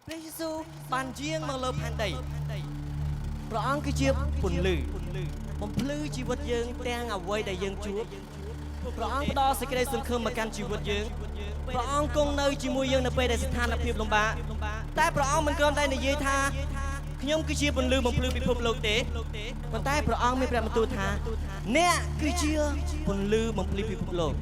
ព្រះយេស៊ូវបានយាងមកលើផែនដីព្រះអង្គគឺជាពន្លឺបំភ្លឺជីវិតយើងទាំងអ្វីដែលយើងជួបព្រះអង្គផ្ដល់សេចក្តីសង្ឃឹមមកកាន់ជីវិតយើងព្រះអង្គគង់នៅជាមួយយើងនៅពេលដែលស្ថានភាពលំបាកតែព្រះអង្គមិនគ្រាន់តែនិយាយថាខ្ញុំគឺជាពន្លឺបំភ្លឺពិភពលោកទេប៉ុន្តែព្រះអង្គមានព្រះបន្ទូលថាអ្នកគឺជាពន្លឺបំភ្លឺពិភពលោក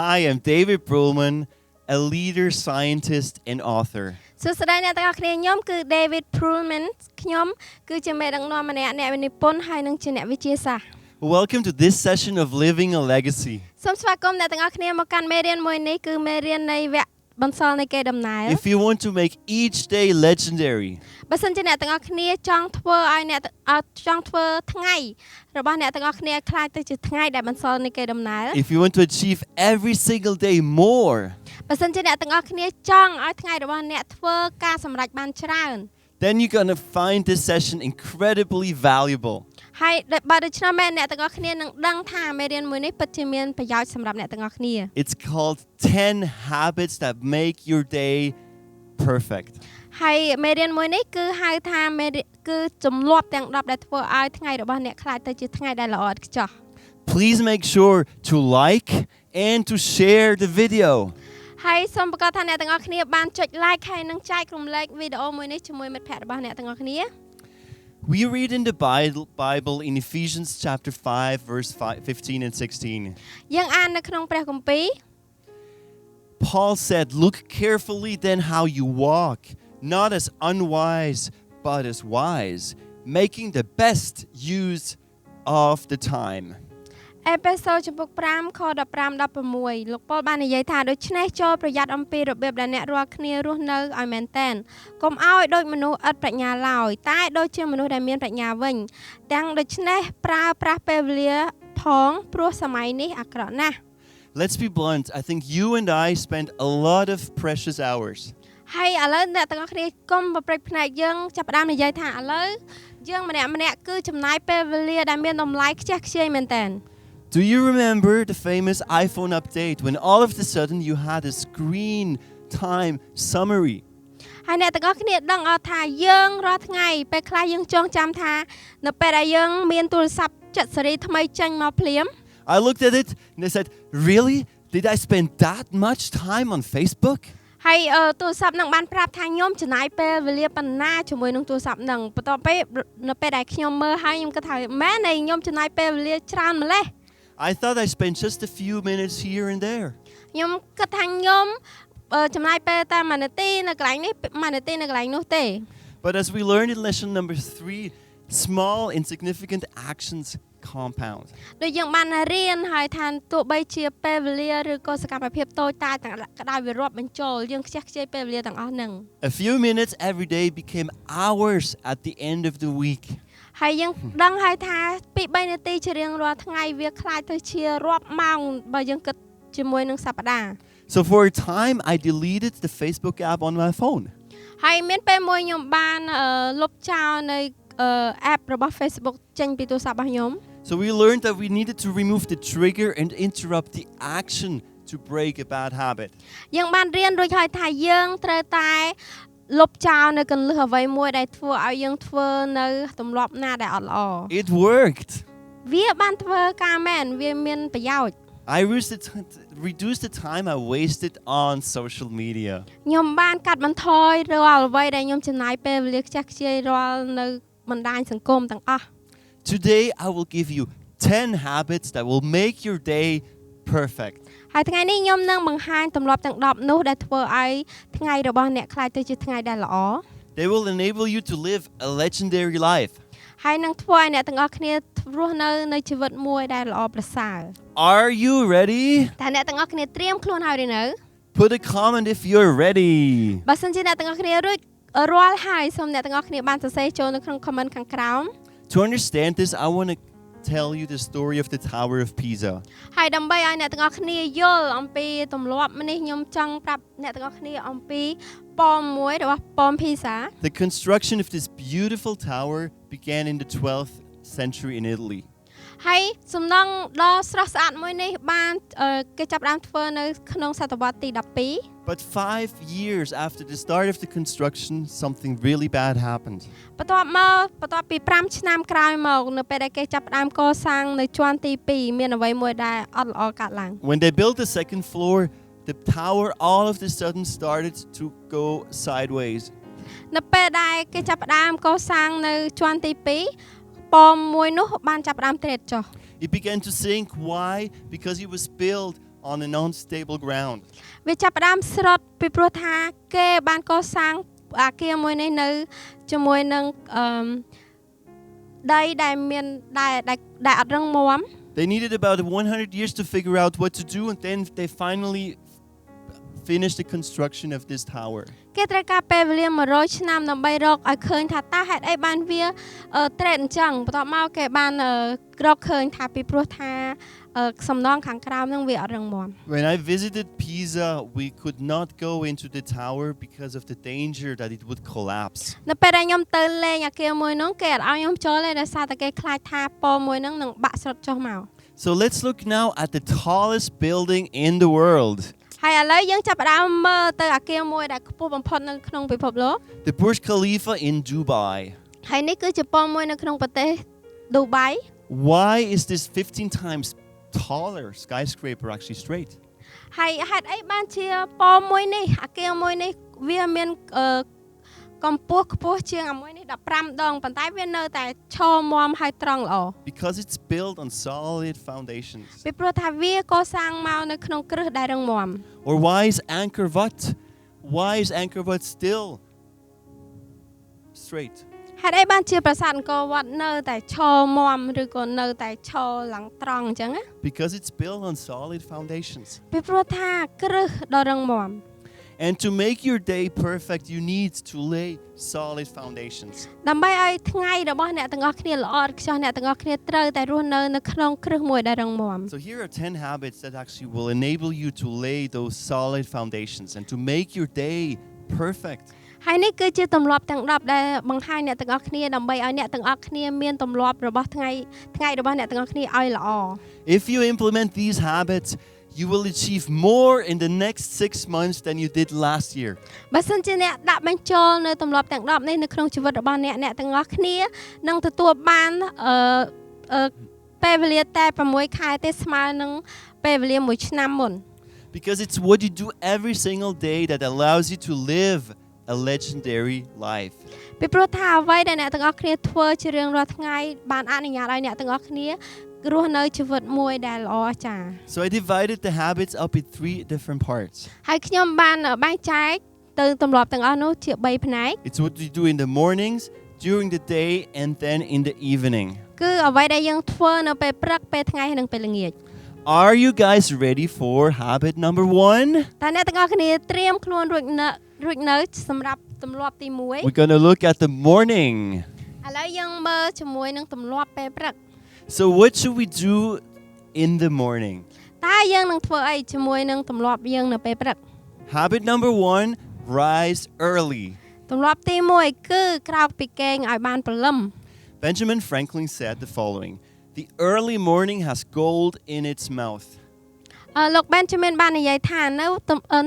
Hi, I'm David Brulman, a leader, scientist, and author. សួស្តីអ្នកទាំងអស់គ្នាខ្ញុំគឺ David Brulman ខ្ញុំគឺជាមេដឹកនាំម្នាក់អ្នកនិពន្ធហើយនិងជាអ្នកវិទ្យាសាស្ត្រ Welcome to this session of Living a Legacy. សូមស្វាគមន៍អ្នកទាំងអស់គ្នាមកកាន់មេរៀនមួយនេះគឺមេរៀននៃវគ្គបន្សល់នៃកេរដំណែល If you want to make each day legendary, បើសិនជាអ្នកទាំងអស់គ្នាចង់ធ្វើឲ្យអ្នកចង់ធ្វើថ្ងៃរបស់អ្នកទាំងអស់គ្នាខ្លាចទៅជាថ្ងៃដែលបន្សល់នៃកេរដំណែល if you want to achieve every single day more, បើសិនជាអ្នកទាំងអស់គ្នាចង់ឲ្យថ្ងៃរបស់អ្នកធ្វើការសម្រេចបានច្រើន then you're going to find this session incredibly valuable. ហើយបើដូច្នោះមែនអ្នកទាំងអស់គ្នានឹងដឹងថាមេរៀនមួយនេះពិតជាមានប្រយោជន៍សម្រាប់អ្នកទាំងអស់គ្នា It's called 10 habits that make your day perfect. ហើយមេរៀនមួយនេះគឺហៅថាគឺចំនួនទាំង10ដែលធ្វើឲ្យថ្ងៃរបស់អ្នកខ្លាចទៅជាថ្ងៃដែលល្អឥតខ្ចោះ Please make sure to like and to share the video. ហើយសូមប្រកាសថាអ្នកទាំងអស់គ្នាបានចុច like ហើយនិងចែករំលែកវីដេអូមួយនេះជាមួយមិត្តភ័ក្តិរបស់អ្នកទាំងអស់គ្នា We read in the Bible in Ephesians chapter 5 verse 15 and 16. យើងអាននៅក្នុងព្រះគម្ពីរ Paul said, "Look carefully then how you walk, not as unwise, but as wise, making the best use of the time." អេផេសូចំពុក5ខ15 16លោកប៉ូលបាននិយាយថាដូច្នេះចូលប្រយ័ត្នអំពីរបៀបដែលអ្នករាល់គ្នារស់នៅឲ្យមែនតែនកុំឲ្យដូចមនុស្សឥតប្រាជ្ញាឡើយតែដូចជាមនុស្សដែលមានប្រាជ្ញាវិញទាំងដូច្នេះប្រើប្រាស់ពេលវេលាផងព្រោះសម័យនេះអាក្រក់ណាស់ Let's be blunt. I think you and I spend a lot of precious hours. ហើយឥឡូវអ្នកទាំងអស់គ្នាកុំប្រព្រឹត្តផ្នែកយើងចាប់ផ្ដើមនិយាយថាឥឡូវយើងម្នាក់គឺចំណាយពេលវេលាដែលមានតម្លៃខ្ជះខ្ជាយមែនតើ Do you remember the famous iPhone update when all of a sudden you had a screen time summary? ហើយអ្នកទាំងអស់គ្នាដឹងអត់ថាយើងរាល់ថ្ងៃពេលខ្លះយើងចងចាំថានៅពេលដែលយើងមានទូរស័ព្ទចិត្តសេរីថ្មីចេញមកភ្លាម I looked at it and I said, "Really? Did I spend that much time on Facebook?" ហើយទូរស័ព្ទនឹងបានប្រាប់ថាខ្ញុំចំណាយពេលវេលាប៉ុណ្ណាជាមួយនឹងទូរស័ព្ទនឹងបន្ទាប់ពេលនៅពេលដែលខ្ញុំមើលហើយខ្ញុំគិតថាមែនទេខ្ញុំចំណាយពេលវេលាច្រើនម្ល៉េះ I thought I spent just a few minutes here and there. ខ្ញុំគិតថាខ្ញុំចំណាយពេលតែ1នាទីនៅកន្លែងនេះ1នាទីនៅកន្លែងនោះទេ But as we learned in lesson number 3, small insignificant actions compound. ដូចយើងបានរៀនហើយថាទោះបីជាពេលវេលាឬក៏សកម្មភាពតូចតាចទាំងក្តៅវារាប់បញ្ចូលយើងខ្ជះខ្ជាយពេលវេលាទាំងអស់ហ្នឹង A few minutes every day became hours at the end of the week. ហើយយើងដឹងហើយថាពី3នាទីជារៀងរាល់ថ្ងៃវាខ្លាចទៅជារាប់ម៉ោងបើយើងគិតជាមួយនឹងសប្តាហ៍ So for a time I deleted the Facebook app on my phone. ហើយមានពេលមួយខ្ញុំបានលុបចោលនៅ app របស់ Facebook ចេញពីទូរស័ព្ទរបស់ខ្ញុំ So we learned that we needed to remove the trigger and interrupt the action to break a bad habit. យើងបានរៀនរួចហើយថាយើងត្រូវតែលុបចោលនៅកន្លឹះអ្វីមួយដែលធ្វើឲ្យយើងធ្វើនៅទម្លាប់ណាដែលអត់ល្អ It worked. វាបានធ្វើការមែនវាមានប្រយោជន៍ I reduced the time I wasted on social media. ខ្ញុំបានកាត់បន្ថយរាល់អ្វីដែលខ្ញុំចំណាយពេលវេលាខ្ជះខ្ជាយរាល់នៅបណ្ដាញសង្គមទាំងអស់ Today, I will give you 10 habits that will make your day perfect. ហើយថ្ងៃនេះខ្ញុំនឹងបង្ហាញទម្លាប់ទាំង10នោះដែលធ្វើឲ្យថ្ងៃរបស់អ្នកក្លាយទៅជាថ្ងៃដែលល្អ They will enable you to live a legendary life. ហើយនឹងធ្វើឲ្យអ្នកទាំងអស់គ្នារស់នៅជីវិតមួយដែលល្អប្រសើរ Are you ready? តែអ្នកទាំងអស់គ្នាត្រៀមខ្លួនហើយឬនៅ Put a comment if you're ready. បើសិនជាអ្នកទាំងអស់គ្នារួចរាល់ហើយសូមអ្នកទាំងអស់គ្នាបានសរសេរចូលនៅក្នុង comment ខាងក្រោម To understand this, I want to tell you the story of the Tower of Pisa. ហើយដើម្បីឲ្យអ្នកទាំងអស់គ្នាយល់អំពីទម្លាប់នេះខ្ញុំចង់ប្រាប់អ្នកទាំងអស់គ្នាអំពីប៉មមួយរបស់ប៉ម Pisa. The construction of this beautiful tower began in the 12th century in Italy. ហើយសំណង់ដ៏ស្រស់ស្អាតមួយនេះបានគេចាប់ផ្ដើមធ្វើនៅក្នុងសតវត្សទី12 But 5 years after the start of the construction, something really bad happened. បន្ទាប់ពី5ឆ្នាំក្រោយមកនៅពេលដែលគេចាប់ផ្ដើមកសាងនៅជាន់ទី2មានអ្វីមួយដែលអត់ល្អកើតឡើង When they built the second floor, the tower all of a sudden started to go sideways. នៅពេលដែលគេចាប់ផ្ដើមកសាងនៅជាន់ទី2ប៉មមួយនោះបានចាប់ផ្ដើមទ្រេតចុះ It began to sink. Why? Because it was built on an unstable ground. វាចាប់ផ្ដើមស្រុតពីព្រោះថាគេបានកសាងអាគារមួយនេះនៅជាមួយនឹងដីដែលមានដែលអត់រឹងមាំ They needed about 100 years to figure out what to do, and then they finally finished the construction of this tower. គេត្រូវការពេលវេលា100ឆ្នាំដើម្បីរកឲ្យឃើញថាតើហេតុអីបានវាត្រេតអញ្ចឹងបន្ទាប់មកគេបានរកឃើញថាពីព្រោះថាសំណង់ខាងក្រោមនឹងវាអត់រឹងមាំ When I visited Pisa, we could not go into the tower because of the danger that it would collapse. នៅពេលដែលខ្ញុំទៅលេងអាគារមួយនោះគេអត់ឲ្យខ្ញុំចូលទេដោយសារតែគេខ្លាចថាប៉មមួយហ្នឹងនឹងបាក់ស្រុតចុះមក So let's look now at the tallest building in the world. ហើយឥឡូវយើងចាប់ផ្ដើមមើលទៅអាគារមួយដែលខ្ពស់បំផុតនៅក្នុងពិភពលោក The Burj Khalifa in Dubai. ហើយនេះគឺជាប៉មមួយនៅក្នុងប្រទេសឌូបៃ Why is this 15 times taller skyscraper actually straight? ហើយហេតុអីបានជាប៉មមួយនេះអាគារមួយនេះវាមានកម្ពស់ខ្ពស់ជាងអាមួយនេះ15ដងប៉ុន្តែវានៅតែឈរមាំហើយត្រង់ល្អ Because it's built on solid foundations. ពីព្រោះថាវាកសាងមកនៅក្នុងគ្រឹះដែលរឹងមាំ Or why is Angkor Wat still straight? ហេតុអីបានជាប្រាសាទអង្គរវត្តនៅតែឈរមាំឬក៏នៅតែឈរឡើងត្រង់អញ្ចឹងណា Because it's built on solid foundations. ពីព្រោះថាគ្រឹះដ៏រឹងមាំ And to make your day perfect, you need to lay solid foundations. ដើម្បីឲ្យថ្ងៃរបស់អ្នកទាំងអស់គ្នាល្អឥតខ្ចោះអ្នកទាំងអស់គ្នាត្រូវតែរស់នៅក្នុងគ្រឹះមួយដែលរឹងមាំ So here are 10 habits that actually will enable you to lay those solid foundations and to make your day perfect. ហើយនេះគឺជាទម្លាប់ទាំង10ដែលបង្ហាញអ្នកទាំងអស់គ្នាដើម្បីឲ្យអ្នកទាំងអស់គ្នាមានទម្លាប់របស់ថ្ងៃរបស់អ្នកទាំងអស់គ្នាឲ្យល្អ If you implement these habits, you will achieve more in the next 6 months than you did last year. បើសិនជាអ្នកដាក់បញ្ចូលនៅទម្លាប់ទាំង10នេះនៅក្នុងជីវិតរបស់អ្នកទាំងអស់គ្នានឹងទទួលបានពេលវេលាតែ6ខែទេស្មើនឹងពេលវេលា1ឆ្នាំមុន Because it's what you do every single day that allows you to live a legendary life. ពីព្រោះថាអ្វីដែលអ្នកទាំងអស់គ្នាធ្វើជារៀងរាល់ថ្ងៃបានអនុញ្ញាតឲ្យអ្នកទាំងអស់គ្នារស់នៅជីវិតមួយដែលល្អអស្ចារ្យ So I divided the habits up in 3 different parts. ហើយខ្ញុំបានបែងចែកទៅទម្លាប់ទាំងអស់នោះជា3ផ្នែក It's what you do in the mornings, during the day, and then in the evening. គឺអ្វីដែលយើងធ្វើនៅពេលព្រឹកពេលថ្ងៃនិងពេលល្ងាច Are you guys ready for habit number 1? តើអ្នកទាំងអស់គ្នាត្រៀមខ្លួនរួចនៅសម្រាប់ទម្លាប់ទី We're going to look at the morning. 1ឥឡូវយើងមើលជាមួយនឹងទម្លាប់ពេលព្រឹក So what should we do in the morning? តើយើងនឹងធ្វើអីជាមួយនឹងទម្លាប់យើងនៅពេលព្រឹក Habit number 1, rise early. ទម្លាប់ទី1គឺក្រោកពីគេងឲ្យបានព្រលឹម Benjamin Franklin said the following: "The early morning has gold in its mouth." លោក Benjamin បាននិយាយថា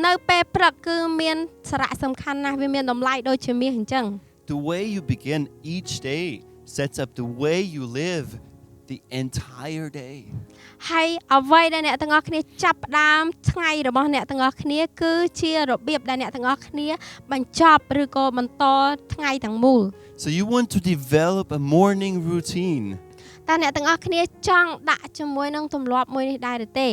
នៅពេលព្រឹកគឺមានសារៈសំខាន់ណាស់វាមានតម្លៃដូចជាមាសអញ្ចឹង The way you begin each day sets up the way you live the entire day. ហើយអ្វីដែលអ្នកទាំងអស់គ្នាចាប់ផ្ដើមថ្ងៃរបស់អ្នកទាំងអស់គ្នាគឺជារបៀបដែលអ្នកទាំងអស់គ្នាបញ្ចប់ឬក៏បន្តថ្ងៃទាំងមូល So you want to develop a morning routine. តើអ្នកទាំងអស់គ្នាចង់ដាក់ជាមួយនឹងទម្លាប់មួយនេះដែរឬទេ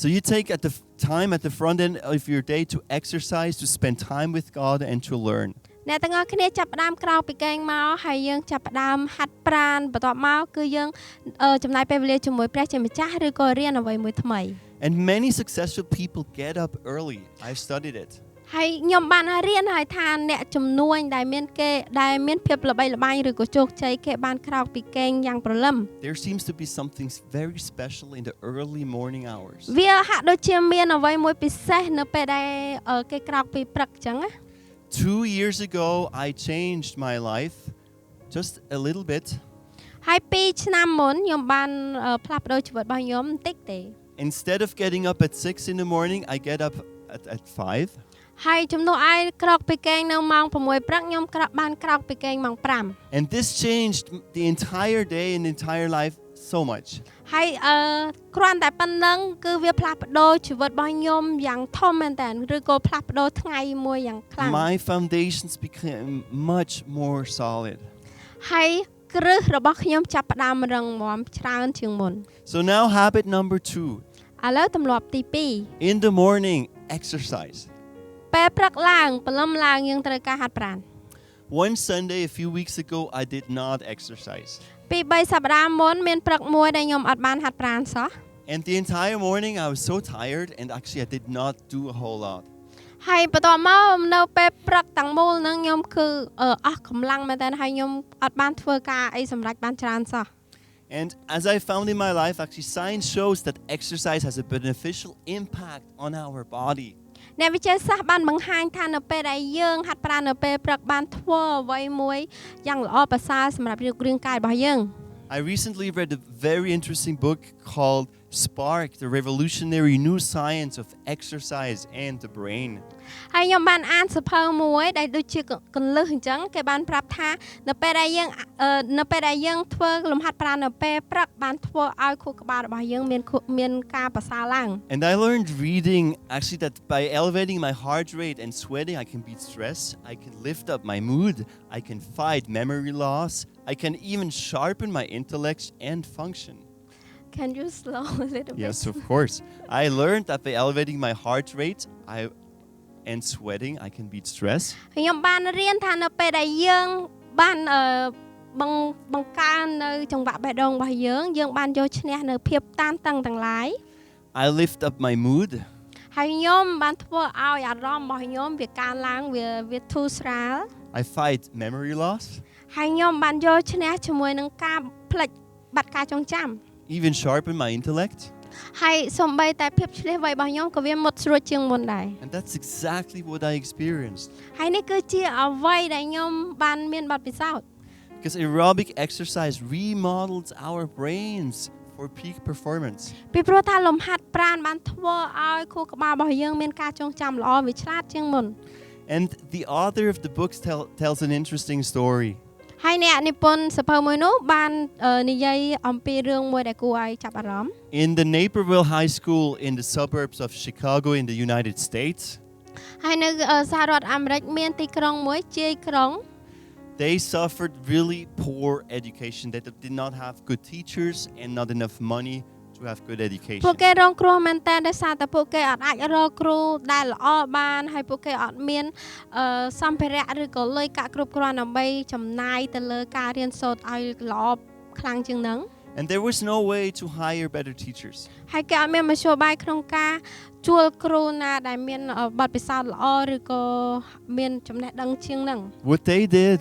So you take at the time at the front end of your day to exercise, to spend time with God and to learn. អ្នកទាំងអស់គ្នាចាប់ផ្ដើមក្រោកពីគេងមកហើយយើងចាប់ផ្ដើមហាត់ប្រាណបន្ទាប់មកគឺយើងចំណាយពេលវេលាជាមួយព្រះជាម្ចាស់ឬក៏រៀនអ្វីមួយថ្មី And many successful people get up early. I've studied it. ហើយខ្ញុំបានរៀនហើយថាអ្នកជំនួញដែលមានភាពល្បីល្បាញឬក៏ជោគជ័យគេបានក្រោកពីគេងយ៉ាងព្រលឹម There seems to be something very special in the early morning hours. វាហាក់ដូចជាមានអ្វីមួយពិសេសនៅពេលដែលគេក្រោកពីព្រឹកអញ្ចឹងណា 2 years ago, I changed my life just a little bit. ហើយ2ឆ្នាំមុនខ្ញុំបានផ្លាស់ប្ដូរជីវិតរបស់ខ្ញុំបន្តិចទេ Instead of getting up at 6 in the morning, I get up at 5. ហើយជំនួសឲ្យក្រោកពីគេងនៅម៉ោង6ព្រឹកខ្ញុំបានក្រោកពីគេងម៉ោង5 And this changed the entire day and the entire life so much. ហើយគ្រាន់តែប៉ុណ្្នឹងគឺវាផ្លាស់ប្ដូរជីវិតរបស់ខ្ញុំយ៉ាងធំមែនតើឬក៏ផ្លាស់ប្ដូរថ្ងៃមួយយ៉ាងខ្លាំង My foundations became much more solid. ហើយគ្រឹះរបស់ខ្ញុំចាប់ផ្ដើមរឹងមាំច្រើនជាងមុន So now habit number 2. ឥឡូវទម្លាប់ទី2 In the morning, exercise. ពេលព្រឹកឡើងព្រលឹមឡើងយើងត្រូវការហាត់ប្រាណ One Sunday a few weeks ago, I did not exercise. ពី3សប្តាហ៍មុនមានព្រឹកមួយដែលខ្ញុំអត់បានហាត់ប្រាណសោះ And the entire morning, I was so tired, and actually, I did not do a whole lot. ហើយបន្ទាប់មកនៅពេលព្រឹកទាំងមូលហ្នឹងខ្ញុំគឺអស់កម្លាំងមែនតើហើយខ្ញុំអត់បានធ្វើការអីសម្រាប់បានច្រើនសោះ And as I found in my life, actually, science shows that exercise has a beneficial impact on our body. អ្នកវិទ្យាសាស្ត្របានបង្ហាញថានៅពេលដែលយើងហាត់ប្រាណនៅពេលព្រឹកបានធ្វើអ្វីមួយយ៉ាងល្អប្រសើរសម្រាប់រាងកាយរបស់យើង I recently read a very interesting book called Spark, the revolutionary new science of exercise and the brain. ហើយខ្ញុំបានអានសៀវភៅមួយដែលដូចជាកន្លឹះអញ្ចឹងគេបានប្រាប់ថានៅពេលដែលយើងធ្វើលំហាត់ប្រាណនៅពេលព្រឹកបានធ្វើឲ្យខួរក្បាលរបស់យើងមានការប្រសើរឡើង And I learned reading actually that by elevating my heart rate and sweating, I can beat stress, I can lift up my mood, I can fight memory loss, I can even sharpen my intellect and function. Can you slow a little bit? Yes, of course. I learned that by elevating my heart rate and sweating, I can beat stress. ខ្ញុំបានរៀនថានៅពេលដែលយើងបានបង្កើននៅចង្វាក់បេះដូងរបស់យើងបានយកឈ្នះនៅភាពតានតឹងទាំងឡាយ I lift up my mood. ហើយខ្ញុំបានធ្វើឲ្យអារម្មណ៍របស់ខ្ញុំវាកើនឡើងវាធូរស្រាល I fight memory loss. ហើយខ្ញុំបានយកឈ្នះជាមួយនឹងការផ្លិចបាត់ការចងចាំ Even sharpen my intellect. ហើយសូម្បីតែភាពឆ្លៀសវៃរបស់ខ្ញុំក៏វាមុតស្រួចជាងមុនដែរ And that's exactly what I experienced. ហើយនេះគឺជាអ្វីដែលខ្ញុំបានមានបទពិសោធន៍ Because aerobic exercise remodels our brains for peak performance. ពីព្រោះថាលំហាត់ប្រាណបានធ្វើឲ្យខួរក្បាលរបស់យើងមានការចងចាំល្អវាឆ្លាតជាងមុន And the author of the book tells an interesting story. ហើយអ្នកនិពន្ធសៀវភៅមួយនោះបាននិយាយអំពីរឿងមួយដែលគួរឲ្យចាប់អារម្មណ៍ In the Naperville High School in the suburbs of Chicago in the United States, ហើយនៅសហរដ្ឋអាមេរិកមានទីក្រុងមួយជាយក្រុង they suffered really poor education. They did not have good teachers and not enough money to have good education. ពួកគេរងគ្រោះមែនតើដោយសារតែពួកគេអត់អាចរកគ្រូដែលល្អបានហើយពួកគេអត់មានសម្ភារៈឬក៏លុយកាក់គ្រប់គ្រាន់ដើម្បីចំណាយទៅលើការរៀនសូត្រឲ្យល្អខ្លាំងជាងហ្នឹង And there was no way to hire better teachers. ហើយគេអត់មានមធ្យោបាយក្នុងការជួលគ្រូណាដែលមានបទពិសោធន៍ល្អឬក៏មានចំណេះដឹងជាងហ្នឹង What they did,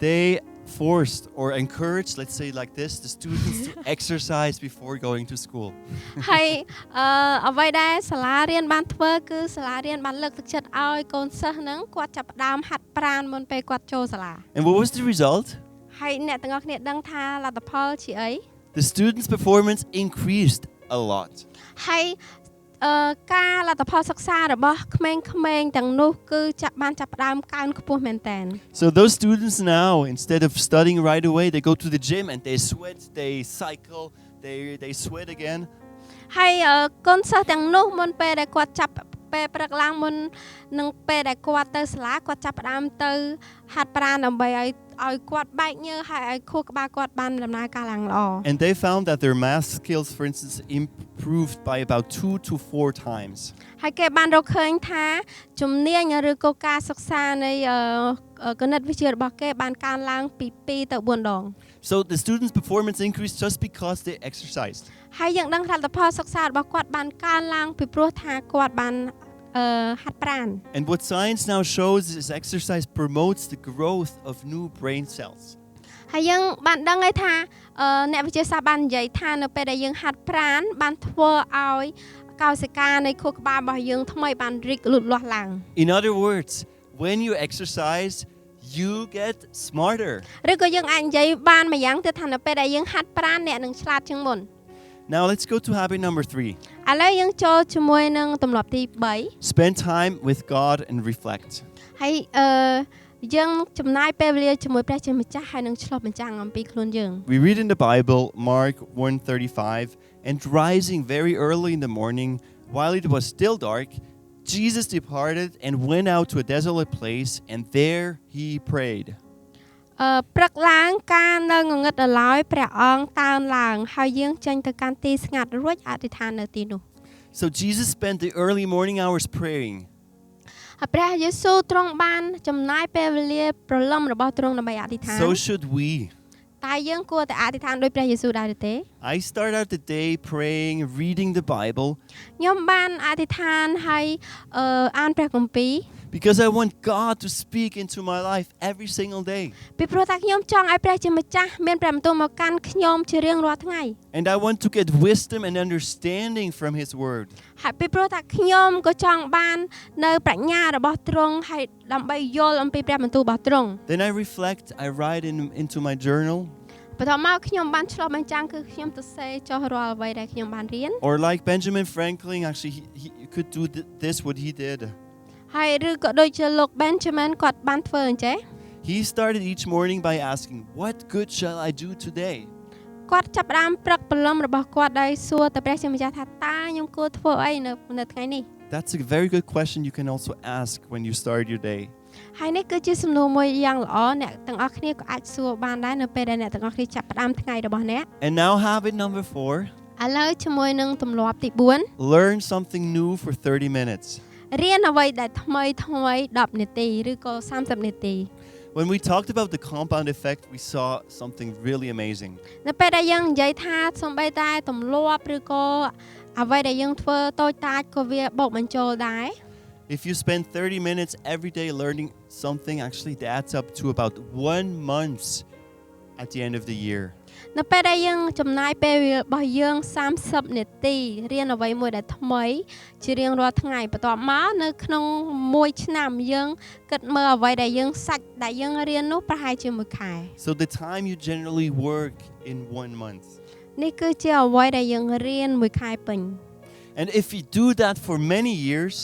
they forced or encouraged, let's say like this, the students to exercise before going to school. ហើយអ្វីដែលសាលារៀនបានធ្វើគឺសាលារៀនបានលើកទឹកចិត្តឲ្យកូនសិស្សហ្នឹងគាត់ចាប់ផ្ដើមហាត់ប្រាណមុនពេលគាត់ចូលសាលា And what was the result? ហើយអ្នកទាំងអស់គ្នាដឹងថាលទ្ធផលជាអី The students' performance increased a lot. ហើយ ការលទ្ធផលសិក្សារបស់ក្មេងៗទាំងនោះគឺបានចាប់ផ្ដើមកើនខ្ពស់មែនទែន So those students now, instead of studying right away, they go to the gym and they sweat, they cycle, they sweat again. ហើយកូនសិស្សទាំងនោះមុនពេលដែលគាត់ចាប់ពេលព្រឹកឡើងមុននឹងពេលដែលគាត់ទៅសាលាគាត់ចាប់ផ្ដើមទៅហាត់ប្រាណដើម្បីឲ្យគាត់បែកញើសហើយឲ្យខួរក្បាលគាត់បានដំណើរការឡើងល្អ And they found that their math skills, for instance, improved by about 2 to 4 times. ហើយគេបានរកឃើញថាជំនាញឬក៏ការសិក្សានៃគណិតវិទ្យារបស់គេបានកើនឡើងពី2ទៅ4ដង So the students' performance increased just because they exercised. ហើយយើងដឹងថាលទ្ធផលសិក្សារបស់គាត់បានកើនឡើងពីព្រោះថាគាត់បានហាត់ប្រាណ And what science now shows is exercise promotes the growth of new brain cells. ហើយយើងបានដឹងហើយថាអ្នកវិទ្យាសាស្ត្របាននិយាយថានៅពេលដែលយើងហាត់ប្រាណបានធ្វើឲ្យកោសិកានៃខួរក្បាលរបស់យើងថ្មីបានរីកលូតលាស់ឡើង In other words, when you exercise, you get smarter. ឬក៏យើងអាចនិយាយបានម្យ៉ាងទៀតថានៅពេលដែលយើងហាត់ប្រាណអ្នកនឹងឆ្លាតជាងមុន Now let's go to habit number 3. ឥឡូវយើងចូលជាមួយនឹងទម្លាប់ទី Spend time with God and reflect. 3ហើយយើងចំណាយពេលវេលាជាមួយព្រះជាម្ចាស់ហើយនឹងឆ្លុះបញ្ចាំងអំពីខ្លួនយើង We read in the Bible, Mark 1:35, and rising very early in the morning, while it was still dark, Jesus departed and went out to a desolate place, and there he prayed. ព្រឹកឡើងការនៅងងឹតដល់ឡើយព្រះអង្គតើនឡើងហើយយើងចេញទៅកាន់ទីស្ងាត់រួចអធិដ្ឋាននៅទីនោះ So Jesus spent the early morning hours praying. ហើយព្រះយេស៊ូវទ្រង់បានចំណាយពេលវេលាព្រលឹមរបស់ទ្រង់ដើម្បីអធិដ្ឋាន So should we. តែយើងគួរតែអធិដ្ឋានដោយព្រះយេស៊ូវដែរទេ I start out the day praying, reading the Bible, ខ្ញុំបានអធិដ្ឋានហើយអានព្រះគម្ពីរ because I want God to speak into my life every single day. ពីព្រោះថាខ្ញុំចង់ឲ្យព្រះជាម្ចាស់មានព្រះបន្ទូលមកកាន់ខ្ញុំជារៀងរាល់ថ្ងៃ And I want to get wisdom and understanding from his word. ហើយពីព្រោះថាខ្ញុំក៏ចង់បាននៅប្រាជ្ញារបស់ទ្រង់ហើយដើម្បីយល់អំពីព្រះបន្ទូលរបស់ទ្រង់ Then I reflect, I write into my journal. បន្ទាប់មកខ្ញុំបានឆ្លុះបញ្ចាំងគឺខ្ញុំទៅសេចុះរាល់អ្វីដែលខ្ញុំបានរៀន Or like Benjamin Franklin, actually he could do this what he did. ហើយឬក៏ដូចជាលោក Benjamin គាត់បានធ្វើអញ្ចេះ He started each morning by asking, what good shall I do today? គាត់ចាប់ផ្ដើមព្រឹកព្រលឹមរបស់គាត់ដោយសួរទៅព្រះជាម្ចាស់ថាតើខ្ញុំគួរធ្វើអីនៅថ្ងៃនេះ That's a very good question you can also ask when you start your day. ហើយនេះគឺជាសំណួរមួយយ៉ាងល្អអ្នកទាំងអស់គ្នាក៏អាចសួរបានដែរនៅពេលដែលអ្នកទាំងអស់គ្នាចាប់ផ្ដើមថ្ងៃរបស់អ្នក And now habit number 4, ឥឡូវជាមួយនឹងទម្លាប់ទី learn something new for 30 minutes. 4រៀនអ្វីដែលថ្មី10នាទីឬក៏30នាទី When we talked about the compound effect, we saw something really amazing. នៅពេលដែលយើងនិយាយថាសំបីតែទម្លាប់ឬក៏អ្វីដែលយើងធ្វើតូចតាចក៏វាបូកបញ្ចូលដែរ If you spend 30 minutes every day learning something, actually that adds up to about 1 month at the end of the year. នៅពេលដែលយើងចំណាយពេលរបស់យើង30នាទីរៀនអ្វីមួយដែលថ្មីជារៀងរាល់ថ្ងៃបន្ទាប់មកនៅក្នុង1ឆ្នាំយើងគិតមើលអ្វីដែលយើងសាច់ដែលយើងរៀននោះប្រហែលជា1ខែ So the time you generally work in 1 month. នេះគឺជាអ្វីដែលយើងរៀន1ខែពេញ And if you do that for many years,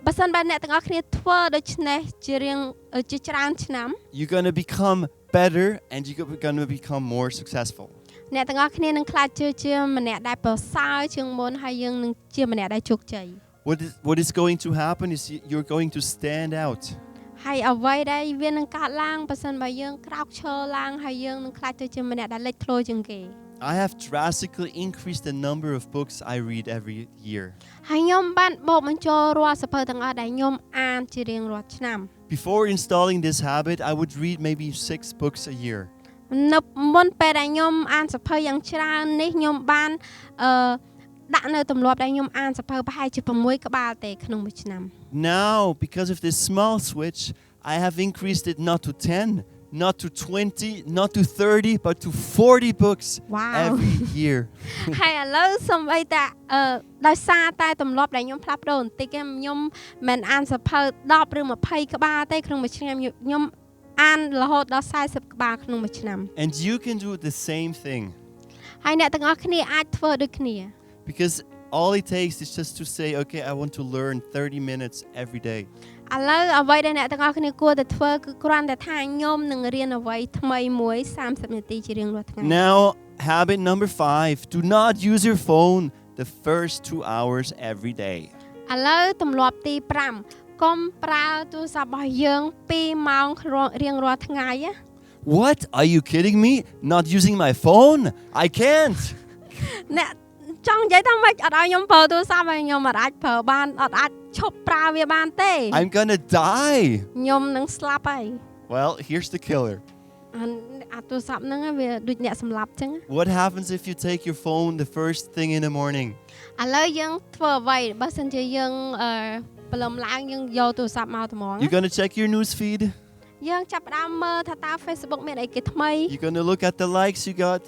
បើសិនបើអ្នកទាំងអស់គ្នាធ្វើដូច្នេះជារៀងជាច្រើនឆ្នាំ you're going to become better and you're going to become more successful. អ្នកទាំងអស់គ្នានឹងក្លាយជាម្នាក់ដែលប្រសើរជាងមុនហើយយើងនឹងជាម្នាក់ដែលជោគជ័យ What is going to happen is you're going to stand out. ហើយអ្វីដែលវានឹងកើតឡើងបើសិនបើយើងក្រោកឈរឡើងហើយយើងនឹងក្លាយទៅជាម្នាក់ដែលលេចធ្លោជាងគេ I have drastically increased the number of books I read every year. ហើយខ្ញុំបានបូកបញ្ចូលរាល់សៀវភៅទាំងអស់ដែលខ្ញុំអានជារៀងរាល់ឆ្នាំ Before installing this habit, I would read maybe 6 books a year. នៅមុនពេលដែលខ្ញុំអានសៀវភៅយ៉ាងច្រើននេះខ្ញុំបានដាក់នៅទម្លាប់ដែលខ្ញុំអានសៀវភៅប្រហែលជា6ក្បាលទេក្នុងមួយឆ្នាំ Now, because of this small switch, I have increased it not to 10, not to 20, not to 30, but to 40 books every year. ហើយឥឡូវសូម្បីតែដោយសារតែទម្លាប់ដែលខ្ញុំផ្លាស់ប្ដូរបន្តិចខ្ញុំមិនអានសៀវភៅ10ឬ20ក្បាលទេក្នុងមួយឆ្នាំខ្ញុំអានរហូតដល់40ក្បាលក្នុងមួយឆ្នាំ And you can do the same thing. ហើយអ្នកទាំងអស់គ្នាអាចធ្វើដូចគ្នា Because all it takes is just to say, okay, I want to learn 30 minutes every day. ឥឡូវអ្វីដែលអ្នកទាំងអស់គ្នាគួរតែធ្វើគឺគ្រាន់តែថាខ្ញុំនឹងរៀនអ្វីថ្មីមួយ30នាទីជារៀងរាល់ថ្ងៃ Now, habit number 5, do not use your phone the first 2 hours every day. ឥឡូវទម្លាប់ទី5កុំប្រើទូរស័ព្ទរបស់យើង2ម៉ោងរៀងរាល់ថ្ងៃណា What? Are you kidding me? Not using my phone? I can't. អ្នកចង់និយាយថាម៉េចអត់ឲ្យខ្ញុំប្រើទូរស័ព្ទហើយខ្ញុំអាចប្រើបានអត់អាចឈប់ប្រើវាបានទេ I'm gonna die. ខ្ញុំនឹងស្លាប់ហើយ Well, here's the killer. អាទូរស័ព្ទហ្នឹងវាដូចអ្នកសម្លាប់ចឹង What happens if you take your phone the first thing in the morning? ឥឡូវយើងធ្វើអ្វីបើសិនជាយើងព្រលឹមឡើងយើងយកទូរស័ព្ទមកត្មង You're gonna check your news feed? យើងចាប់ផ្ដើមមើលថាតើ Facebook មានអីគេថ្មី You're gonna look at the likes you got?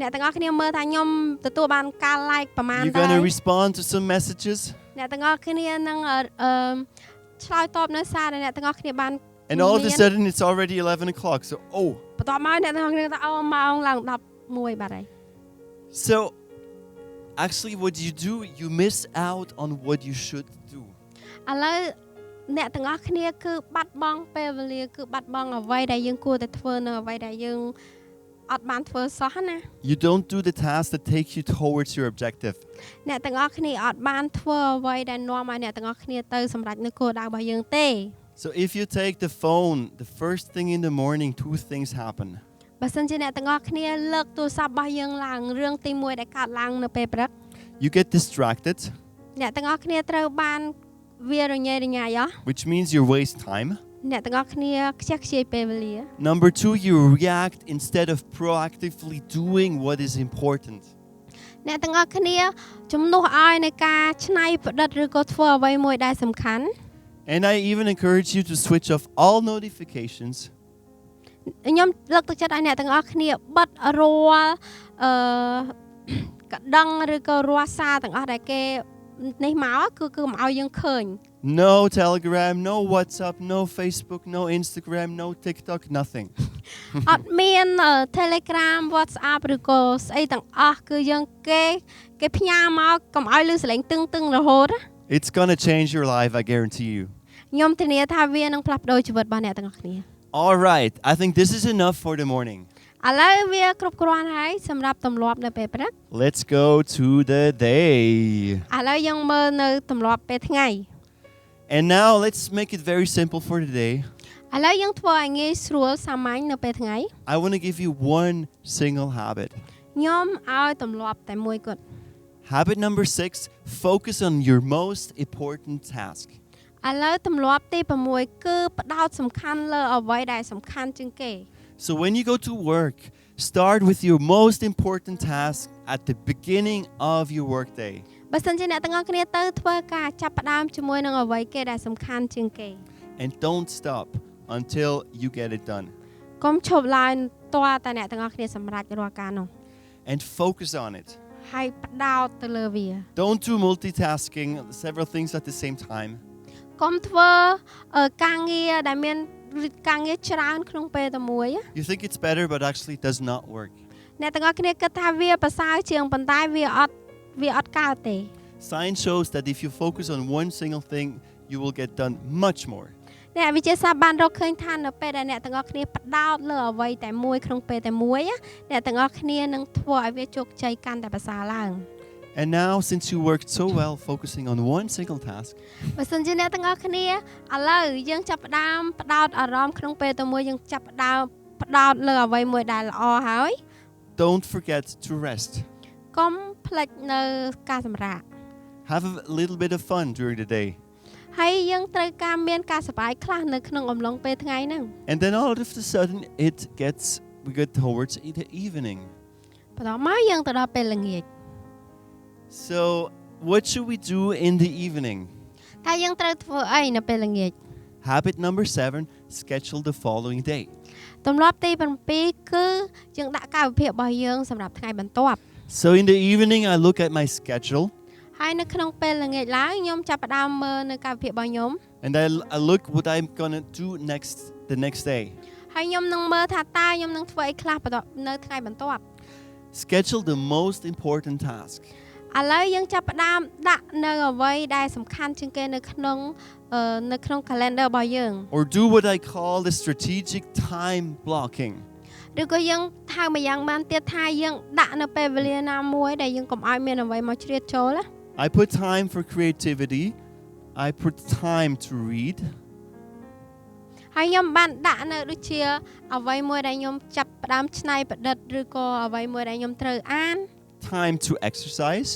អ្នកទាំងអស់គ្នាមើលថាខ្ញុំទទួលបានការ like ប្រមាណ You're ដែរ gonna respond to some messages? អ្នកទាំងអស់គ្នានឹងឆ្លើយតបនៅសារដែលអ្នកទាំងអស់គ្នាបាន And all of a sudden it's already 11 o'clock. So, បន្ទាប់មកអ្នកទាំងអស់គ្នាថាអូម៉ោងឡើង11បាត់ហើយ So, actually what you do, you miss out on what you should do. ឥឡូវអ្នកទាំងអស់គ្នាគឺបាត់បង់ពេលវេលាគឺបាត់បង់អ្វីដែលយើងគួរតែធ្វើនៅអ្វីដែលយើងអត់បានធ្វើសោះណា You don't do the task that takes you towards your objective. អ្នកទាំងអស់គ្នាអត់បានធ្វើអ្វីដែលនាំឲ្យអ្នកទាំងអស់គ្នាទៅសម្រេចនៅគោលដៅរបស់យើងទេ So if you take the phone, the first thing in the morning, 2 things happen. បើសិនជាអ្នកទាំងអស់គ្នាលើកទូរស័ព្ទរបស់យើងឡើងរឿងទី1ដែលកើតឡើងនៅពេលព្រឹក You get distracted, អ្នកទាំងអស់គ្នាត្រូវបានវារញ៉េរញ៉ៃ which means you waste time. អ្នកទាំងអស់គ្នាខ្ជះខ្ជាយពេលវេលា Number 2, you react instead of proactively doing what is important. អ្នកទាំងអស់គ្នាជំនួសឲ្យនៃការច្នៃប្រឌិតឬក៏ធ្វើអ្វីមួយដែលសំខាន់ And I even encourage you to switch off all notifications. ខ្ញុំលើកទឹកចិត្តឲ្យអ្នកទាំងអស់គ្នាបិទរាល់កដឹងឬក៏រាល់សារទាំងអស់ដែលគេនេះមកគឺមិនឲ្យយើងឃើញ No Telegram, no WhatsApp, no Facebook, no Instagram, no TikTok, nothing. អត់មាន Telegram WhatsApp ឬក៏ស្អីទាំងអស់គឺយើងគេផ្ញើមកកុំឲ្យលឺសលេងតឹងរហូត It's gonna change your life, I guarantee you. ខ្ញុំធានាថាវានឹងផ្លាស់ប្ដូរជីវិតរបស់អ្នកទាំងអស់គ្នា All right, I think this is enough for the morning. ឥឡូវវាគ្រប់គ្រាន់ហើយសម្រាប់ទម្លាប់នៅពេលព្រឹក Let's go to the day. ឥឡូវយើងមើលនៅទម្លាប់ពេលថ្ងៃ And now let's make it very simple for today. ឥឡូវយើងធ្វើឲ្យងាយស្រួលសាមញ្ញនៅពេលថ្ងៃ I want to give you one single habit. ខ្ញុំឲ្យទម្លាប់តែមួយគត់ Habit number 6, focus on your most important task. ឥឡូវទម្លាប់ទី6គឺផ្ដោតសំខាន់លើអ្វីដែលសំខាន់ជាងគេ So when you go to work, start with your most important task at the beginning of your workday. បើសិនជាអ្នកទាំងអស់គ្នាទៅធ្វើការចាប់ផ្ដើមជាមួយនឹងអ្វីគេដែលសំខាន់ជាងគេ And don't stop until you get it done. កុំឈប់ឡើយតើតែអ្នកទាំងអស់គ្នាសម្រេចរាល់ការនោះ And focus on it. ហើយផ្ដោតទៅលើវា Don't do multitasking, several things at the same time. កុំធ្វើការងារដែលមានការងារច្រើនក្នុងពេលតែមួយ You think it's better, but actually it does not work. អ្នកទាំងអស់គ្នាគិតថាវាប្រសើរជាងប៉ុន្តែវាអត់កើតទេ Science shows that if you focus on one single thing, you will get done much more. អ្នកវិទ្យាសាស្ត្របានរកឃើញថានៅពេលដែលអ្នកទាំងអស់គ្នាផ្ដោតលើអ្វីតែមួយក្នុងពេលតែមួយអ្នកទាំងអស់គ្នានឹងធ្វើឲ្យវាជោគជ័យកាន់តែប្រសើរឡើង And now, since you worked so well focusing on one single task, បើសិនជាអ្នកទាំងអស់គ្នាឥឡូវយើងចាប់ផ្ដើមផ្ដោតអារម្មណ៍ក្នុងពេលតែមួយយើងចាប់ផ្ដើមផ្ដោតលើអ្វីមួយដែលល្អហើយ don't forget to rest. កុំភ្លេចនៅការសម្រាក Have a little bit of fun during the day. ហើយយើងត្រូវការមានការសប្បាយខ្លះនៅក្នុងអំឡុងពេលថ្ងៃហ្នឹង And then all of a sudden, we get towards the evening. បន្ទាប់មកយើងទៅដល់ពេលល្ងាច So, what should we do in the evening? តែយើងត្រូវធ្វើអីនៅពេលល្ងាច Habit number 7, schedule the following day. ទម្លាប់ទី7គឺយើងដាក់កាលវិភាគរបស់យើងសម្រាប់ថ្ងៃបន្ទាប់ So in the evening, I look at my schedule ហើយនៅក្នុងពេលល្ងាចឡើងខ្ញុំចាប់ផ្ដើមមើលនៅកាលវិភាគរបស់ខ្ញុំ and I look what I'm gonna do the next day. ហើយខ្ញុំនឹងមើលថាតើខ្ញុំនឹងធ្វើអីខ្លះនៅថ្ងៃបន្ទាប់ Schedule the most important task. ឥឡូវយើងចាប់ផ្ដើមដាក់នៅអ្វីដែលសំខាន់ជាងគេនៅក្នុង calendar របស់យើង Or do what I call the strategic time blocking. ឬក៏យើងថៅម្យ៉ាងបានទៀតថាយើងដាក់នៅពេលវេលាណាមួយដែលយើងកុំឲ្យមានអ្វីមកជ្រៀតចូលណា I put time for creativity. I put time to read. ហើយខ្ញុំបានដាក់នៅដូចជាអ្វីមួយដែលខ្ញុំចាប់ផ្ដើមច្នៃប្រឌិតឬក៏អ្វីមួយដែលខ្ញុំត្រូវអាន Time to exercise.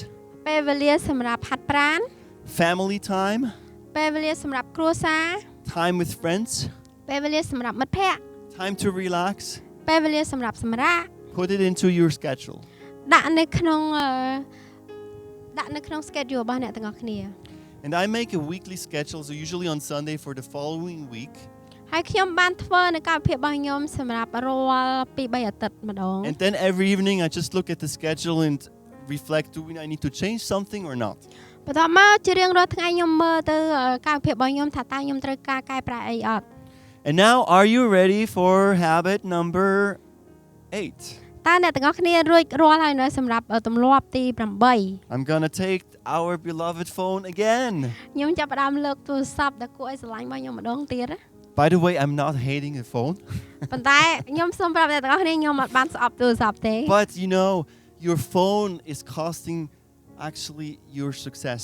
ពេលវេលាសម្រាប់ហាត់ប្រាណ Family time. ពេលវេលាសម្រាប់គ្រួសារ Time with friends. ពេលវេលាសម្រាប់មិត្តភ័ក្តិ Time to relax. ពេលវេលាសម្រាប់សម្រាក Put it into your schedule. ដាក់នៅក្នុង schedule របស់អ្នកទាំងអស់គ្នា And I make a weekly schedule, so usually on Sunday for the following week. ហើយខ្ញុំបានធ្វើនៅកាលវិភាគរបស់ខ្ញុំសម្រាប់រាល់ពី3អាទិត្យម្ដង And then every evening I just look at the schedule and reflect, do I need to change something or not? បន្ទាប់មកជារៀងរាល់ថ្ងៃខ្ញុំមើលទៅកាលវិភាគរបស់ខ្ញុំថាតើខ្ញុំត្រូវការកែប្រែអីអត់ And now, are you ready for habit number 8? តើអ្នកទាំងអស់គ្នារួចរាល់ហើយនៅសម្រាប់ទម្លាប់ទី I'm gonna take our beloved phone again. 8ខ្ញុំចាប់ផ្ដើមលើកទូរស័ព្ទដែលគួរឲ្យស្រឡាញ់របស់ខ្ញុំម្ដងទៀតណា By the way, I'm not hating the phone. ប៉ុន្តែខ្ញុំសូមប្រាប់អ្នកទាំងអស់គ្នាខ្ញុំអត់បានស្អប់ទូរស័ព្ទទេ But you know, your phone is costing actually your success.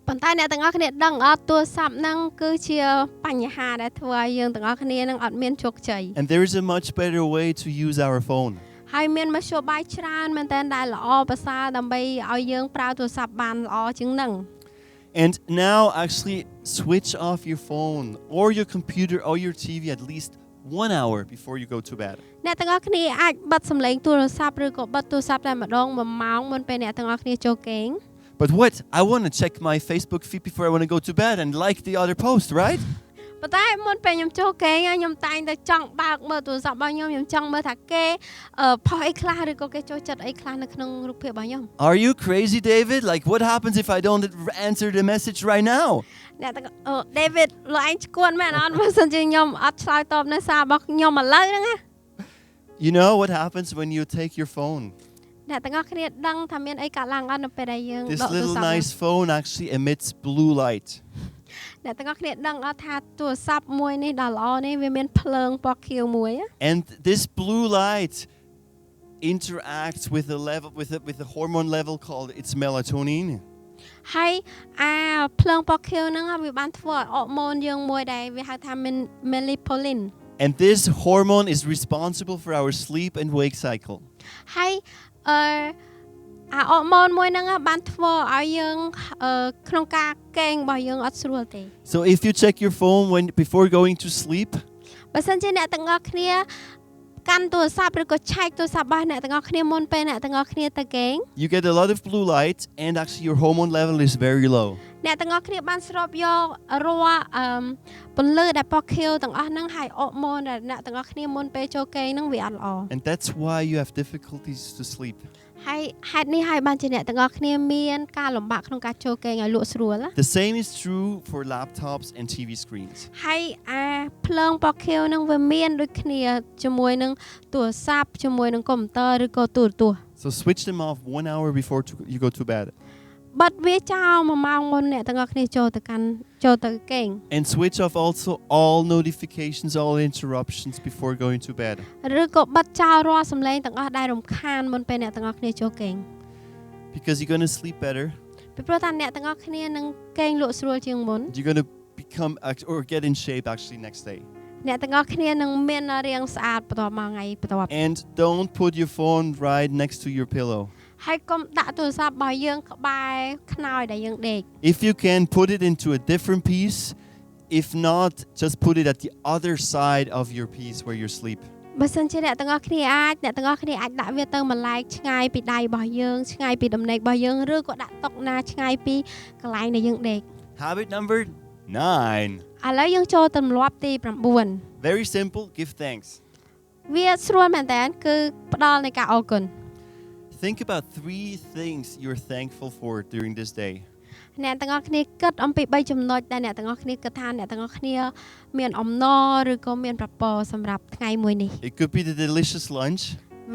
ប៉ុន្តែអ្នកទាំងអស់គ្នាដឹងអត់ទូរស័ព្ទហ្នឹងគឺជាបញ្ហាដែលធ្វើឲ្យយើងទាំងអស់គ្នានឹងអត់មានជោគជ័យ And there is a much better way to use our phone. ហើយមានមធ្យោបាយច្រើនមែនតើដែលល្អប្រសើរដើម្បីឲ្យយើងប្រើទូរស័ព្ទបានល្អជាងហ្នឹង And now actually switch off your phone or your computer or your TV at least 1 hour before you go to bed. អ្នកទាំងអស់គ្នាអាចបិទសំឡេងទូរស័ព្ទឬក៏បិទទូរស័ព្ទតែម្ដង1ម៉ោងមុនពេលអ្នកទាំងអស់គ្នាចូលគេង But what? I want to check my Facebook feed before I want to go to bed and like the other post, right? ប៉ុន្តែមុនពេលខ្ញុំចូលគេងខ្ញុំតែងតែចង់បើកមើលទូរស័ព្ទរបស់ខ្ញុំចង់មើលថាគេផុសអីខ្លះឬក៏គេចូលចិត្តអីខ្លះនៅក្នុងរូបភាពរបស់ខ្ញុំ Are you crazy, David? Like, what happens if I don't answer the message right now? អ្នកទាំងDavid លោកឯងឈួនមែនអត់បើសិនជាខ្ញុំអត់ឆ្លើយតបនៅសាររបស់ខ្ញុំឥឡូវហ្នឹងណា You know what happens when you take your phone? អ្នកទាំងអស់គ្នាដឹងថាមានអីកើតឡើងអត់នៅពេលដែលយើង This ដកទូរ little ស័ព្ទ nice phone actually emits blue light. អ្នកទាំងអស់គ្នាដឹងអត់ថាទូរស័ព្ទមួយនេះដ៏ល្អនេះវាមានភ្លើងពណ៌ខៀវមួយ And this blue light interacts with the hormone level called its melatonin. ហើយភ្លើងពណ៌ខៀវហ្នឹងវាបានធ្វើឲ្យអរម៉ូនយើងមួយដែលវាហៅថា melatonin And this hormone is responsible for our sleep and wake cycle. ហើយអរម៉ូនមួយហ្នឹងបានធ្វើឲ្យយើងក្នុងការគេងរបស់យើងអត់ស្រួលទេ So if you check your phone before going to sleep, បើសិនជាអ្នកទាំងអស់គ្នាកាន់ទូរស័ព្ទឬក៏ឆែកទូរស័ព្ទរបស់អ្នកទាំងអស់គ្នាមុនពេលអ្នកទាំងអស់គ្នាទៅគេង you get a lot of blue light and actually your hormone level is very low. អ្នកទាំងអស់គ្នាបានស្រូបយករាល់ពន្លឺដែលពណ៌ខៀវទាំងអស់ហ្នឹងហើយអរម៉ូនដែលអ្នកទាំងអស់គ្នាមុនពេលចូលគេងហ្នឹងវាអត់ល្អ And that's why you have difficulties to sleep. ហើយហេតុនេះហើយបានជាអ្នកទាំងអស់គ្នាមានការលំបាកក្នុងការចូលគេងឲ្យលក់ស្រួល The same is true for laptops and TV screens. ហើយភ្លើងពណ៌ខៀវហ្នឹងវាមានដូចគ្នាជាមួយនឹងទូរស័ព្ទជាមួយនឹងកុំព្យូទ័រឬក៏ទូរទស្សន៍ So switch them off 1 hour before you go to bed. បិទវាចោល1ម៉ោងមុនអ្នកទាំងអស់គ្នាចូលទៅគេង And switch off also all notifications, all interruptions before going to bed. ឬក៏បិទចោលរាល់សំឡេងទាំងអស់ដែលរំខានមុនពេលអ្នកទាំងអស់គ្នាចូលគេង Because you're going to sleep better. ពីព្រោះថាអ្នកទាំងអស់គ្នានឹងគេងលក់ស្រួលជាងមុន You're going to become or get in shape actually next day. អ្នកទាំងអស់គ្នានឹងមានរាងស្អាតបន្ទាប់មកថ្ងៃបន្ទាប់ And don't put your phone right next to your pillow. ហើយកុំដាក់ទូរស័ព្ទរបស់យើងក្បែរខ្នើយដែលយើងដេក If you can, put it into a different piece. If not, just put it at the other side of your piece where you sleep. បើសិនជាអ្នកទាំងអស់គ្នាអាចដាក់វាទៅម្លែកឆ្ងាយពីដៃរបស់យើងឆ្ងាយពីដំណេករបស់យើងឬក៏ដាក់តុណាឆ្ងាយពីកន្លែងដែលយើងដេក Habit number 9. ឥឡូវយើងចូលទម្លាប់ទី 9 Very simple, give thanks. វាស្រួលមែនតើគឺផ្ដល់នៃការអរគុណ Think about 3 things you're thankful for during this day. អ្នកទាំងអស់គ្នាគិតអំពី3ចំណុចដែលអ្នកទាំងអស់គ្នាគិតថាអ្នកទាំងអស់គ្នាមានអំណរឬក៏មានប្រពរសម្រាប់ថ្ងៃមួយនេះ It could be the delicious lunch.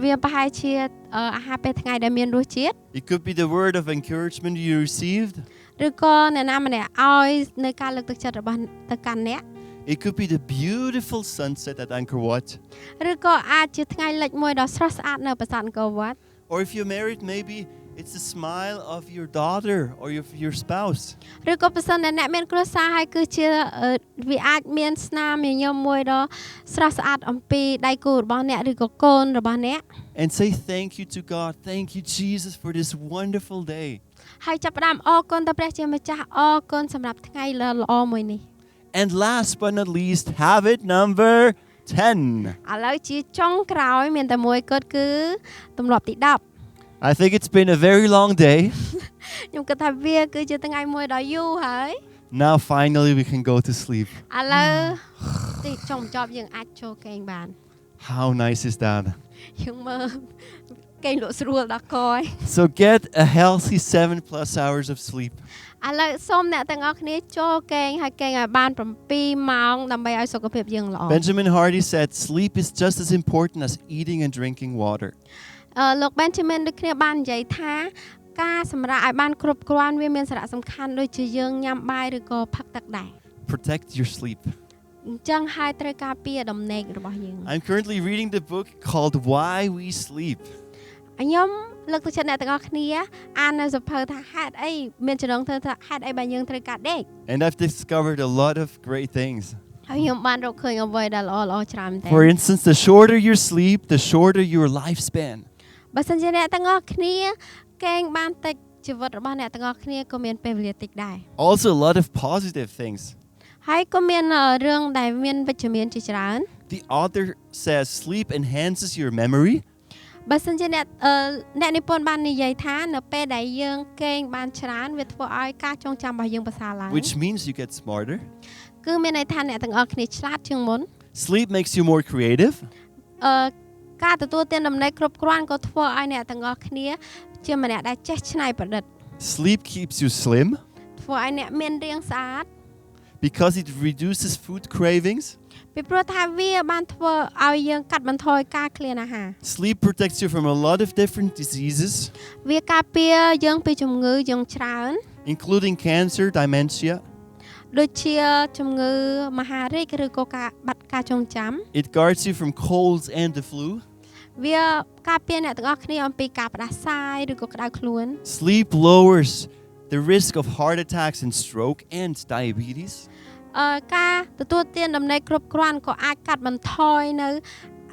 វាប្រហែលជាអាហារពេលថ្ងៃដែលមានរសជាតិ It could be the word of encouragement you received. ឬក៏អ្នកណាម្នាក់ឲ្យនៅការលើកទឹកចិត្តរបស់ទៅកាន់អ្នក It could be the beautiful sunset at Angkor Wat. ឬក៏អាចជាថ្ងៃលិចមួយដ៏ស្រស់ស្អាតនៅប្រាសាទអង្គរវត្ត Or if you're married, maybe it's the smile of your daughter or your spouse. ឬក៏ប្រសិនតែអ្នកមានគ្រួសារហើយគឺជាវាអាចមានស្នាមញញឹមមួយដ៏ស្រស់ស្អាតអំពីដៃគូរបស់អ្នកឬក៏កូនរបស់អ្នក And say thank you to God. Thank you, Jesus, for this wonderful day. ហើយចាប់ផ្ដើមអរគុណទៅព្រះជាម្ចាស់អរគុណសម្រាប់ថ្ងៃល្អមួយនេះ And last but not least, habit number 10. ឥឡូវជាចុងក្រោយមានតែមួយគត់គឺទម្លាប់ទី10 I think it's been a very long day. ខ្ញុំគិតថាវាគឺជាថ្ងៃមួយដ៏យូរហើយ Now finally we can go to sleep. ឥឡូវទីចុងបញ្ចប់យើងអាចចូលគេងបាន How nice is that? យើងមើលគេងលក់ស្រួលដល់កយ So get a healthy 7+ hours of sleep. ឥឡូវសូមអ្នកទាំងអស់គ្នាចូលគេងហើយគេងឲ្យបាន7ម៉ោងដើម្បីឲ្យសុខភាពយើងល្អ Benjamin Hardy said sleep is just as important as eating and drinking water. លោក Benjamin ដូចគ្នាបាននិយាយថាការសម្រាកឲ្យបានគ្រប់គ្រាន់វាមានសារៈសំខាន់ដូចជាយើងញ៉ាំបាយឬក៏ផឹកទឹកដែរ Protect your sleep. អញ្ចឹងហើយត្រូវការពារដំណេករបស់យើង I'm currently reading the book called Why We Sleep. ខ្ញុំលើកទឹកចិត្តអ្នកទាំងអស់គ្នាអាននៅសៀវភៅថាហេតុអីមានចំណងធ្វើថាហេតុអីបើយើងត្រូវការដេក And I've discovered a lot of great things. ហើយខ្ញុំបានរកឃើញអ្វីដែលល្អៗច្រើនតែ For instance, the shorter your sleep, the shorter your lifespan. បើសិនជាអ្នកទាំងអស់គ្នាគេងបានតិចជីវិតរបស់អ្នកទាំងអស់គ្នាក៏មានពេលវេលាតិចដែរ Also a lot of positive things. ហើយក៏មានរឿងដែលមានវិជ្ជមានជាច្រើន The author says sleep enhances your memory. បើសិនជាអ្នកនិពន្ធបាននិយាយថានៅពេលដែលយើងគេងបានច្រើនវាធ្វើឲ្យការចងចាំរបស់យើងប្រសើរឡើង Which means you get smarter. គឺមានន័យថាអ្នកទាំងអស់គ្នាឆ្លាតជាងមុន Sleep makes you more creative. ការទទួលទានដំណេកគ្រប់គ្រាន់ក៏ធ្វើឲ្យអ្នកទាំងអស់គ្នាជាម្នាក់ដែលចេះច្នៃប្រឌិត Sleep keeps you slim ធ្វើឲ្យអ្នកមានរាងស្អាត because it reduces food cravings. ពីព្រោះថាវាបានធ្វើឲ្យយើងកាត់បន្ថយការឃ្លានអាហារ Sleep protects you from a lot of different diseases, វាការពារយើងពីជំងឺយ៉ាងច្រើន including cancer, dementia. ដូចជាជំងឺមហារីកឬក៏ការបាត់ការចងចាំ It guards you from colds and the flu. វាការពារអ្នកទាំងអស់គ្នាអំពីការផ្ដាសាយឬក៏ក្តៅខ្លួន Sleep lowers the risk of heart attacks and stroke and diabetes. ការទទួលទានដំណេកគ្រប់គ្រាន់ក៏អាចកាត់បន្ថយនៅ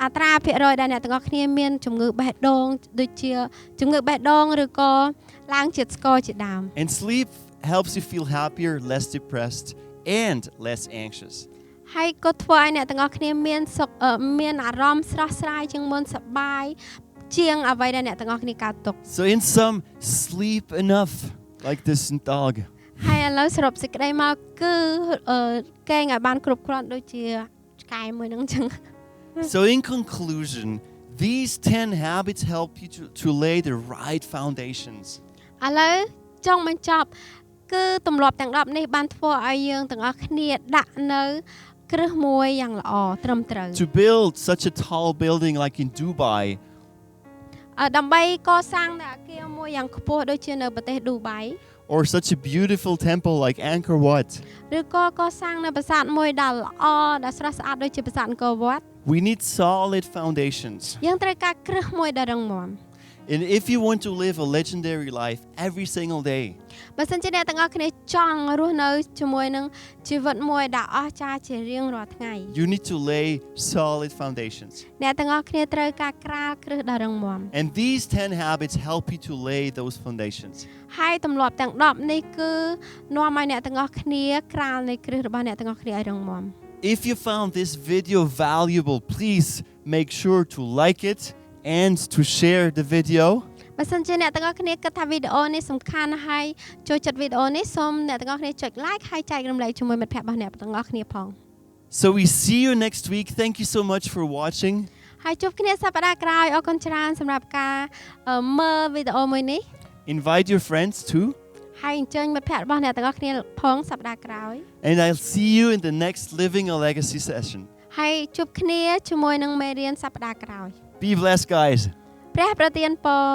អត្រាភាគរយដែលអ្នកទាំងអស់គ្នាមានជំងឺបេះដូងដូចជាជំងឺបេះដូងឬក៏ឡើងជាតិស្ករជាដើម And sleep helps you feel happier, less depressed, and less anxious. ហើយក៏ធ្វើឲ្យអ្នកទាំងអស់គ្នាមានអារម្មណ៍ស្រស់ស្រាយជាងមុនសប្បាយជាងអ្វីដែលអ្នកទាំងអស់គ្នាកើតទុក So in sum, sleep enough, like this dog. ហើយឥឡូវសរុបសេចក្តីមកគឺគេងឲ្យបានគ្រប់គ្រាន់ដូចជាឆ្កែមួយហ្នឹងចឹង So in conclusion, these 10 habits help you to lay the right foundations. ឥឡូវចង់បញ្ចប់គឺទម្លាប់ទាំង10នេះបានធ្វើឲ្យយើងទាំងអស់គ្នាដាក់នៅគ្រឹះមួយយ៉ាងល្អត្រឹមត្រូវ To build such a tall building like in Dubai, ដើម្បីកសាងនៅអគារមួយយ៉ាងខ្ពស់ដូចជានៅប្រទេសឌូបៃ or such a beautiful temple like Angkor Wat, ឬក៏កសាងនៅប្រាសាទមួយដ៏ល្អដ៏ស្រស់ស្អាតដូចជាប្រាសាទអង្គរវត្ត we need solid foundations. យើងត្រូវការគ្រឹះមួយដ៏រឹងមាំ And if you want to live a legendary life every single day, បើសិនជាអ្នកទាំងអស់គ្នាចង់រស់នៅជាមួយនឹងជីវិតមួយដ៏អស្ចារ្យជារៀងរាល់ថ្ងៃ you need to lay solid foundations. អ្នកទាំងអស់គ្នាត្រូវការក្រាលគ្រឹះដ៏រឹងមាំ And these 10 habits help you to lay those foundations. ហើយទម្លាប់ទាំង10នេះគឺនាំឲ្យអ្នកទាំងអស់គ្នាក្រាលនៃគ្រឹះរបស់អ្នកទាំងអស់គ្នាឲ្យរឹងមាំ If you found this video valuable, please make sure to like it and to share the video. បើសិនជាអ្នកទាំងអស់គ្នាគិតថាវីដេអូនេះសំខាន់ហើយចូលចិត្តវីដេអូនេះសូមអ្នកទាំងអស់គ្នាចុច like ហើយចែករំលែកជាមួយមិត្តភ័ក្តិរបស់អ្នកទាំងអស់គ្នាផង So we see you next week. Thank you so much for watching. ហើយជួបគ្នាសប្តាហ៍ក្រោយអរគុណច្រើនសម្រាប់ការមើលវីដេអូមួយនេះ Invite your friends too. ហើយអញ្ជើញមិត្តភ័ក្តិរបស់អ្នកទាំងអស់គ្នាផងសប្តាហ៍ក្រោយ And I'll see you in the next Living a Legacy session. ហើយជួបគ្នាជាមួយនឹងមេរៀនសប្តាហ៍ក្រោយ Be blessed, guys. ព្រះប្រទានពរ